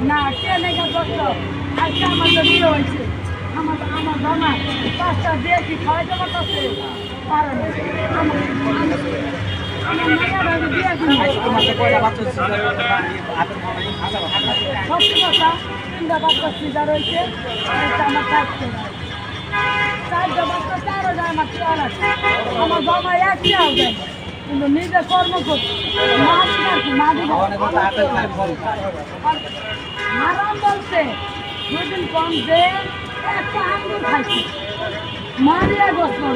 না কে নাকি কষ্ট আজকে আমাদের বিয়ে হয়েছে আমার জামা 5টা দিয়ে কি খাওয়াইতে পারতেছে পারে না আমার মেয়েরা বিয়ে সত্যি কথা 3টা বাচ্চা সিজার হয়েছে একটা আমার 4টা বাচ্চা 4 আমার চল আছে আমার জামা একটাও দেয় কিন্তু নিজে কর্ম করছে হারাম বলছে দুদিন কম যে একটা আঙ্গুর খাইছে মারিয়া গোসল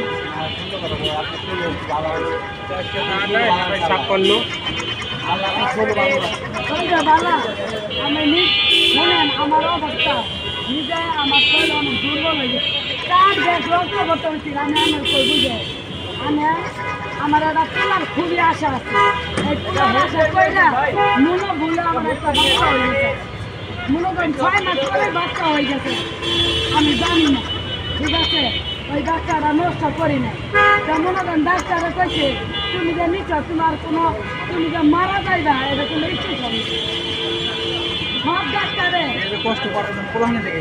আমি শোনেন আমার অবস্থা নিজে আমার শরীর অনেক দুর্বল হয়ে গেছে চার গ্যাস রক্ত করতে হচ্ছি আমি আমার কই বুঝে আমি আমার একটা পোলার খুবই আশা আছে এই পোলার আশা কইরা মনে ভুলে আমার একটা বাচ্চা হয়ে গেছে মনে করেন 6 মাস পরে বাচ্চা হয়ে গেছে আমি জানি না ঠিক আছে ওই বাচ্চাটা নষ্ট করি না তা মনে করেন ডাক্তারে কইছে তুমি যে নিচ্ছ তোমার কোনো তুমি যে মারা যাইবা এটা কোনো ইচ্ছে করি সব ডাক্তারে কষ্ট করার পুরানো থেকে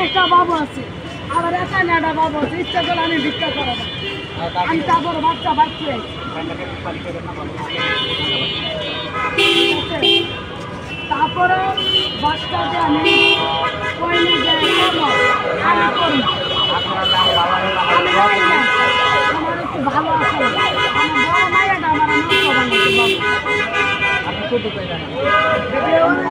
একটা বাবু আছে আবার এখানে একটা বাবু আছে ইচ্ছা করে আমি ভিক্ষা করাবো আমি তারপর বাচ্চা বাচ্চা তারপরে বাচ্চাকে আমি কইনি যে আমি করি আমার একটু ভালো আছে আমার বড় মাইয়াটা আমার নষ্ট বানাতে বাবু